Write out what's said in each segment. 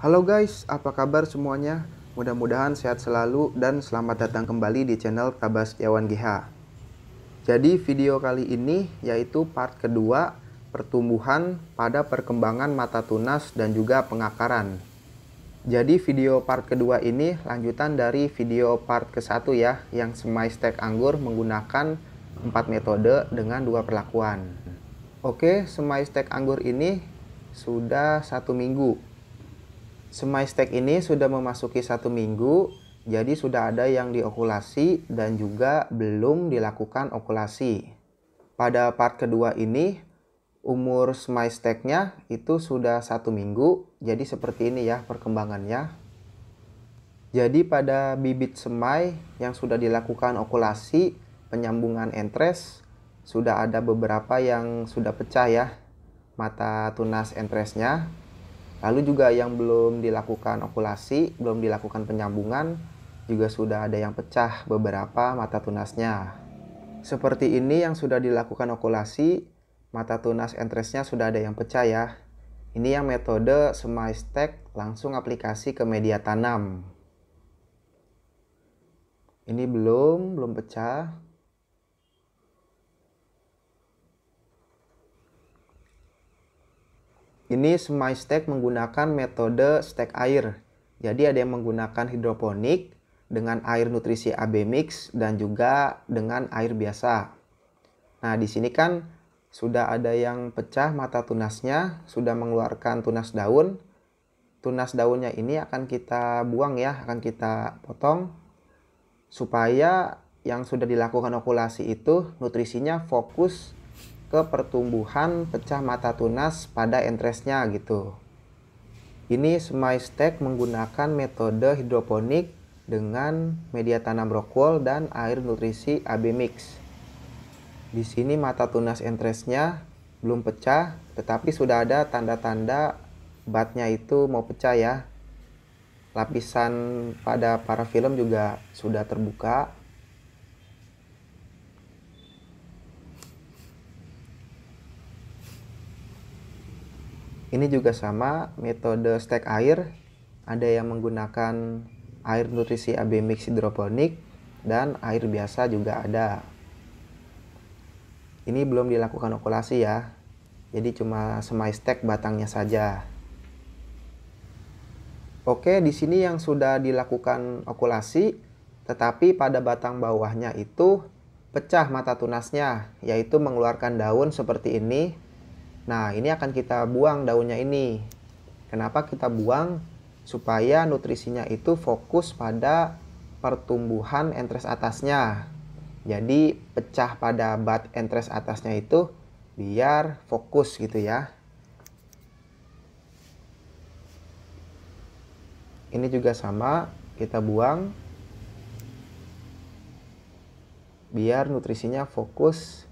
Halo guys, apa kabar semuanya? Mudah-mudahan sehat selalu dan selamat datang kembali di channel Prabas Setiawan GH. Jadi video kali ini yaitu part kedua pertumbuhan pada perkembangan mata tunas dan juga pengakaran. Jadi video part kedua ini lanjutan dari video part ke-1 ya, yang semai stek anggur menggunakan 4 metode dengan 2 perlakuan. Oke, semai stek anggur ini sudah 1 minggu. Semai stek ini sudah memasuki 1 minggu, jadi sudah ada yang diokulasi dan juga belum dilakukan okulasi. Pada part kedua ini, umur semai steknya itu sudah 1 minggu, jadi seperti ini ya perkembangannya. Jadi pada bibit semai yang sudah dilakukan okulasi, penyambungan entres, sudah ada beberapa yang sudah pecah ya, mata tunas entresnya. Lalu juga yang belum dilakukan okulasi, belum dilakukan penyambungan, juga sudah ada yang pecah beberapa mata tunasnya. Seperti ini yang sudah dilakukan okulasi, mata tunas entresnya sudah ada yang pecah ya. Ini yang metode semai stek langsung aplikasi ke media tanam. Ini belum pecah. Ini semai stek menggunakan metode stek air. Jadi ada yang menggunakan hidroponik dengan air nutrisi AB mix dan juga dengan air biasa. Nah, di sini kan sudah ada yang pecah mata tunasnya, sudah mengeluarkan tunas daun. Tunas daunnya ini akan kita buang ya, akan kita potong supaya yang sudah dilakukan okulasi itu nutrisinya fokus ke pertumbuhan pecah mata tunas pada entresnya gitu. Ini semai stek menggunakan metode hidroponik dengan media tanam rockwool dan air nutrisi AB mix. Di sini mata tunas entresnya belum pecah, tetapi sudah ada tanda-tanda batnya itu mau pecah ya. Lapisan pada parafilm juga sudah terbuka. Ini juga sama, metode stek air. Ada yang menggunakan air nutrisi AB mix hidroponik dan air biasa juga ada. Ini belum dilakukan okulasi ya. Jadi cuma semai stek batangnya saja. Oke, di sini yang sudah dilakukan okulasi, tetapi pada batang bawahnya itu pecah mata tunasnya, yaitu mengeluarkan daun seperti ini. Nah, ini akan kita buang daunnya ini. Kenapa kita buang? Supaya nutrisinya itu fokus pada pertumbuhan entres atasnya. Jadi, pecah pada bat entres atasnya itu biar fokus gitu ya. Ini juga sama, kita buang. Biar nutrisinya fokus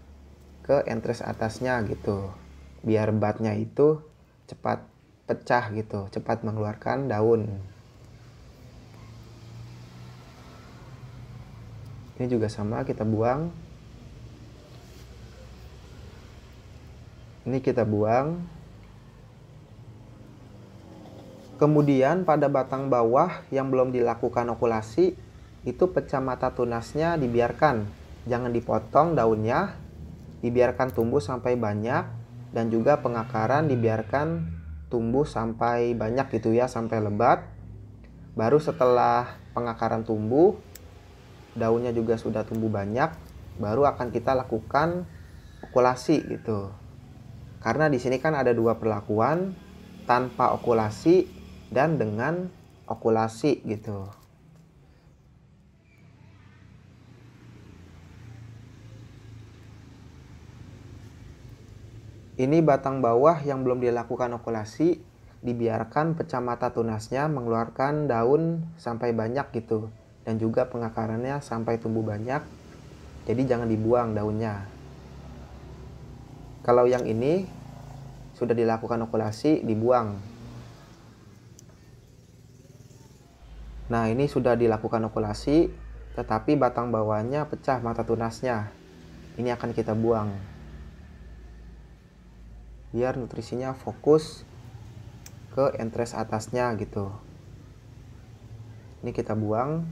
ke entres atasnya gitu. Biar batnya itu cepat pecah gitu, cepat mengeluarkan daun. Ini juga sama, kita buang. Ini kita buang. Kemudian pada batang bawah yang belum dilakukan okulasi, itu pecah mata tunasnya dibiarkan. Jangan dipotong daunnya, dibiarkan tumbuh sampai banyak. Dan juga pengakaran dibiarkan tumbuh sampai banyak gitu ya, sampai lebat. Baru setelah pengakaran tumbuh, daunnya juga sudah tumbuh banyak, baru akan kita lakukan okulasi gitu. Karena di sini kan ada 2 perlakuan, tanpa okulasi dan dengan okulasi gitu. Ini batang bawah yang belum dilakukan okulasi, dibiarkan pecah mata tunasnya mengeluarkan daun sampai banyak gitu. Dan juga pengakarannya sampai tumbuh banyak, jadi jangan dibuang daunnya. Kalau yang ini sudah dilakukan okulasi, dibuang. Nah, ini sudah dilakukan okulasi, tetapi batang bawahnya pecah mata tunasnya. Ini akan kita buang. Biar nutrisinya fokus ke entres atasnya gitu. Ini kita buang.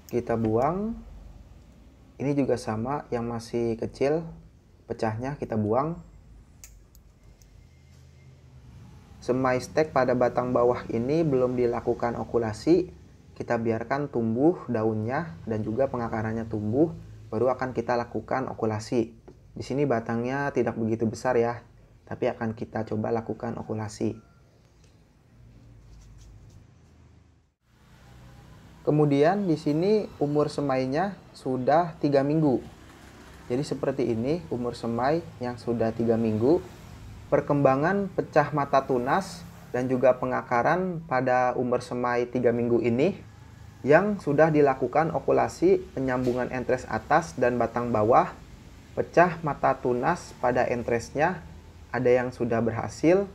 Kita buang. Ini juga sama, yang masih kecil pecahnya kita buang. Semai stek pada batang bawah ini belum dilakukan okulasi. Kita biarkan tumbuh daunnya dan juga pengakarannya tumbuh, baru akan kita lakukan okulasi. Di sini batangnya tidak begitu besar ya, tapi akan kita coba lakukan okulasi. Kemudian di sini umur semainya sudah 3 minggu. Jadi seperti ini umur semai yang sudah 3 minggu. Perkembangan pecah mata tunas dan juga pengakaran pada umur semai 3 minggu ini yang sudah dilakukan okulasi penyambungan entres atas dan batang bawah. Pecah mata tunas pada entresnya ada yang sudah berhasil,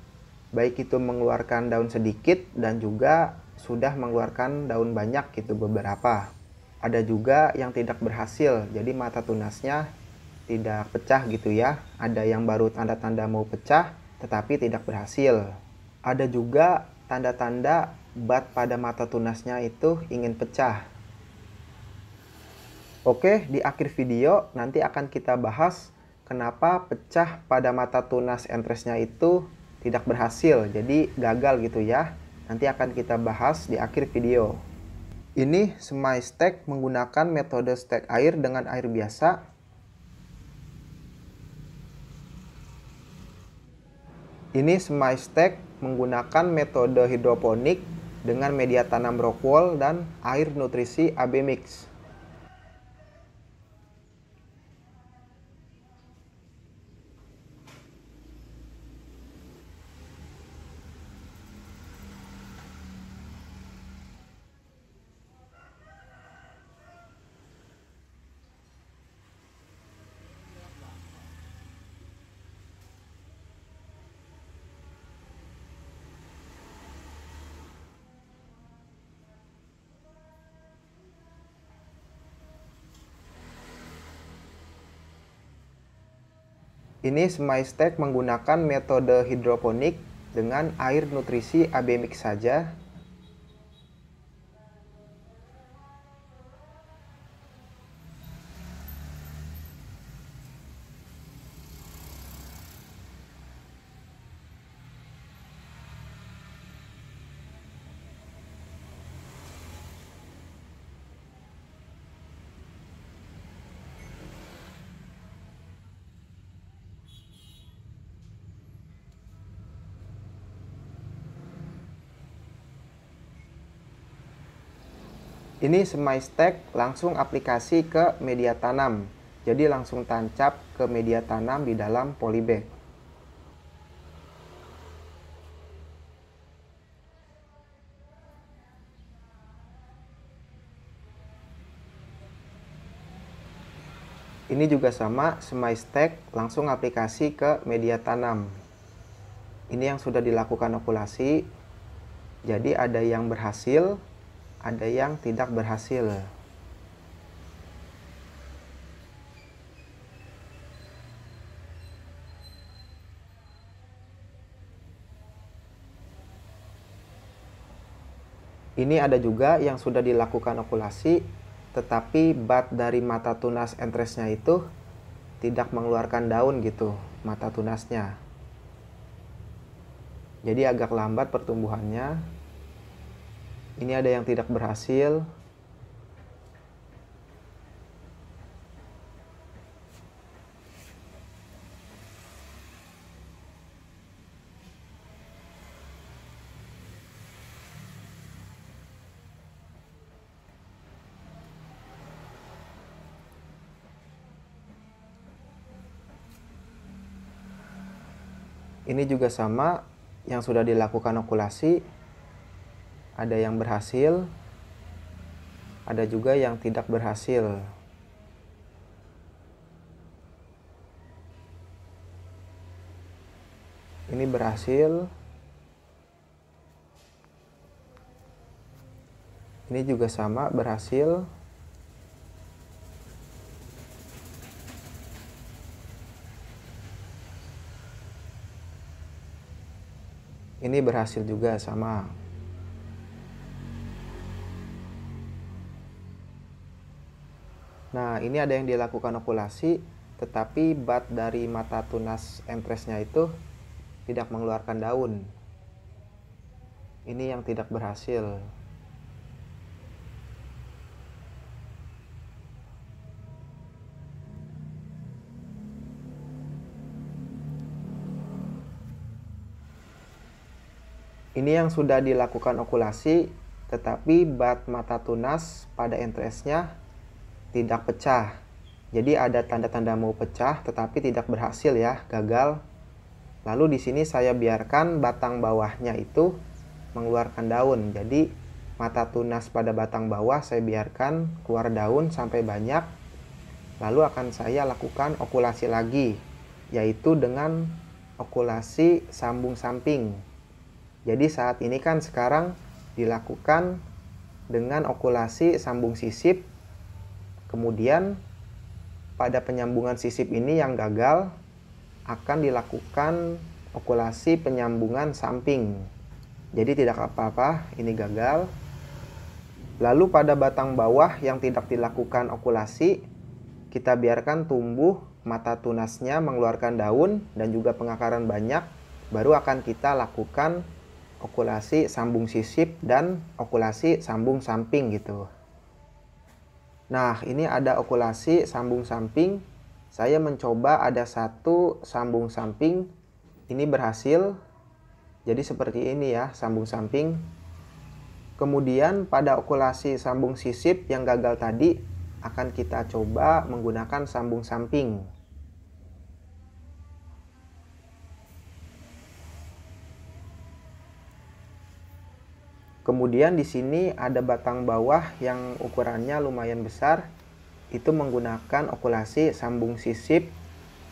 baik itu mengeluarkan daun sedikit dan juga sudah mengeluarkan daun banyak gitu beberapa. Ada juga yang tidak berhasil, jadi mata tunasnya tidak pecah gitu ya. Ada yang baru tanda-tanda mau pecah tetapi tidak berhasil. Ada juga tanda-tanda bat pada mata tunasnya itu ingin pecah. Oke, di akhir video nanti akan kita bahas kenapa pecah pada mata tunas entresnya itu tidak berhasil, jadi gagal gitu ya. Nanti akan kita bahas di akhir video. Ini semai stek menggunakan metode stek air dengan air biasa. Ini semai stek menggunakan metode hidroponik dengan media tanam rock wool dan air nutrisi AB mix. Ini semai stek menggunakan metode hidroponik dengan air nutrisi AB mix saja. Ini semai stek langsung aplikasi ke media tanam. Jadi langsung tancap ke media tanam di dalam polybag. Ini juga sama, semai stek langsung aplikasi ke media tanam. Ini yang sudah dilakukan okulasi. Jadi ada yang berhasil, ada yang tidak berhasil. Ini ada juga yang sudah dilakukan okulasi, tetapi bat dari mata tunas entresnya itu tidak mengeluarkan daun gitu, mata tunasnya. Jadi agak lambat pertumbuhannya. Ini ada yang tidak berhasil. Ini juga sama, yang sudah dilakukan okulasi. Ada yang berhasil, ada juga yang tidak berhasil. Ini berhasil. Ini juga sama, berhasil. Ini berhasil juga sama. Nah, ini ada yang dilakukan okulasi, tetapi bat dari mata tunas entresnya itu tidak mengeluarkan daun. Ini yang tidak berhasil. Ini yang sudah dilakukan okulasi, tetapi bat mata tunas pada entresnya tidak pecah. Jadi ada tanda-tanda mau pecah, tetapi tidak berhasil ya, gagal. Lalu di sini saya biarkan batang bawahnya itu mengeluarkan daun. Jadi mata tunas pada batang bawah saya biarkan keluar daun sampai banyak. Lalu akan saya lakukan okulasi lagi, yaitu dengan okulasi sambung samping. Jadi saat ini kan sekarang dilakukan dengan okulasi sambung sisip. Kemudian pada penyambungan sisip ini yang gagal akan dilakukan okulasi penyambungan samping. Jadi tidak apa-apa, ini gagal. Lalu pada batang bawah yang tidak dilakukan okulasi, kita biarkan tumbuh, mata tunasnya mengeluarkan daun dan juga pengakaran banyak, baru akan kita lakukan okulasi sambung sisip dan okulasi sambung samping gitu. Nah, ini ada okulasi sambung samping. Saya mencoba ada satu sambung samping. Ini berhasil. Jadi seperti ini ya, sambung samping. Kemudian pada okulasi sambung sisip yang gagal tadi, akan kita coba menggunakan sambung samping. Kemudian di sini ada batang bawah yang ukurannya lumayan besar. Itu menggunakan okulasi sambung sisip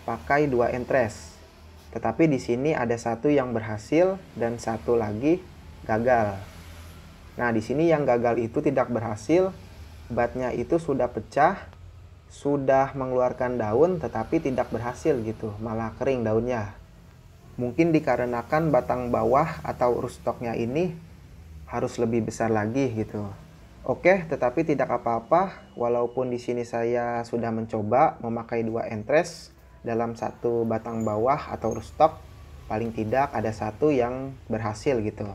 pakai 2 entres. Tetapi di sini ada satu yang berhasil dan satu lagi gagal. Nah, di sini yang gagal itu tidak berhasil. Batnya itu sudah pecah, sudah mengeluarkan daun tetapi tidak berhasil gitu, malah kering daunnya. Mungkin dikarenakan batang bawah atau rootstocknya ini harus lebih besar lagi gitu. Oke, tetapi tidak apa-apa, walaupun di sini saya sudah mencoba memakai 2 entres dalam satu batang bawah atau rootstock, paling tidak ada satu yang berhasil gitu.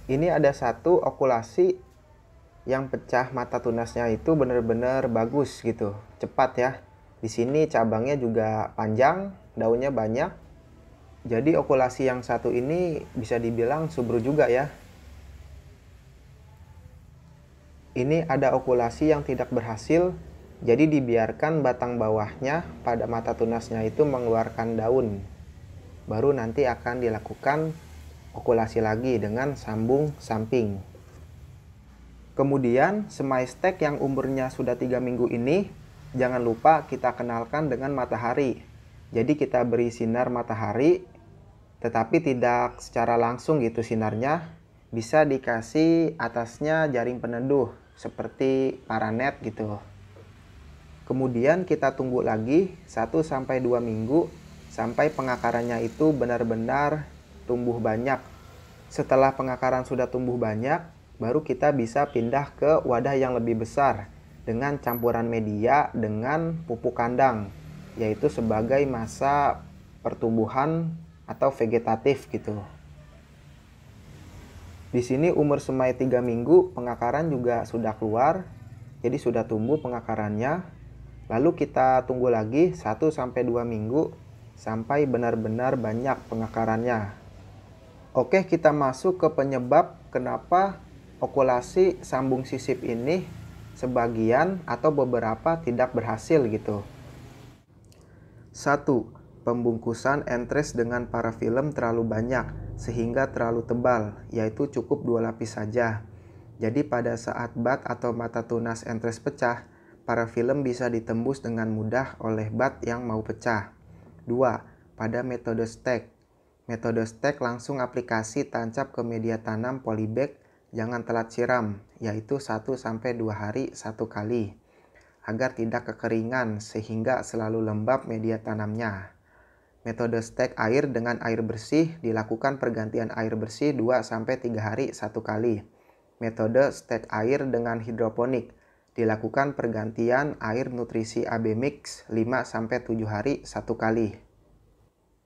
Ini ada satu okulasi yang pecah mata tunasnya itu benar-benar bagus gitu, cepat ya. Di sini cabangnya juga panjang, daunnya banyak. Jadi okulasi yang satu ini bisa dibilang subur juga ya. Ini ada okulasi yang tidak berhasil, jadi dibiarkan batang bawahnya pada mata tunasnya itu mengeluarkan daun. Baru nanti akan dilakukan okulasi lagi dengan sambung samping. Kemudian semai stek yang umurnya sudah 3 minggu ini, jangan lupa kita kenalkan dengan matahari. Jadi kita beri sinar matahari, tetapi tidak secara langsung gitu sinarnya. Bisa dikasih atasnya jaring peneduh, seperti paranet gitu. Kemudian kita tunggu lagi 1-2 minggu, sampai pengakarannya itu benar-benar tumbuh banyak. Setelah pengakaran sudah tumbuh banyak, baru kita bisa pindah ke wadah yang lebih besar dengan campuran media dengan pupuk kandang, yaitu sebagai masa pertumbuhan atau vegetatif gitu. Di sini umur semai 3 minggu, pengakaran juga sudah keluar, jadi sudah tumbuh pengakarannya. Lalu kita tunggu lagi 1-2 minggu sampai benar-benar banyak pengakarannya. Oke, kita masuk ke penyebab kenapa okulasi sambung sisip ini sebagian atau beberapa tidak berhasil gitu. 1. Pembungkusan entres dengan parafilm terlalu banyak sehingga terlalu tebal, yaitu cukup 2 lapis saja. Jadi pada saat bat atau mata tunas entres pecah, parafilm bisa ditembus dengan mudah oleh bat yang mau pecah. 2. Pada metode stek. Metode stek langsung aplikasi tancap ke media tanam polybag, jangan telat siram, yaitu 1-2 hari 1 kali, agar tidak kekeringan sehingga selalu lembab media tanamnya. Metode stek air dengan air bersih dilakukan pergantian air bersih 2-3 hari 1 kali. Metode stek air dengan hidroponik dilakukan pergantian air nutrisi AB mix 5-7 hari 1 kali.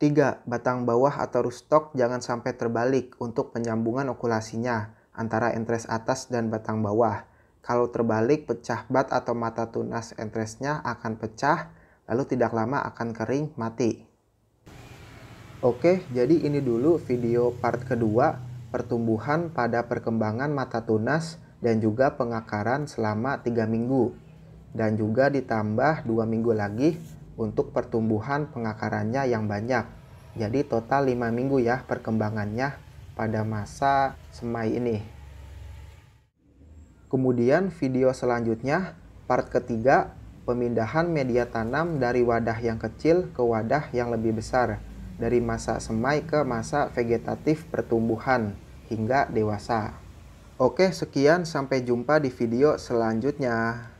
3. Batang bawah atau rootstock jangan sampai terbalik untuk penyambungan okulasinya antara entres atas dan batang bawah. Kalau terbalik, pecah bat atau mata tunas entresnya akan pecah, lalu tidak lama akan kering, mati. Oke, jadi ini dulu video part kedua, pertumbuhan pada perkembangan mata tunas dan juga pengakaran selama 3 minggu. Dan juga ditambah 2 minggu lagi untuk pertumbuhan pengakarannya yang banyak. Jadi total 5 minggu ya perkembangannya pada masa semai ini. Kemudian video selanjutnya, part ketiga, pemindahan media tanam dari wadah yang kecil ke wadah yang lebih besar. Dari masa semai ke masa vegetatif pertumbuhan hingga dewasa. Oke, sekian, sampai jumpa di video selanjutnya.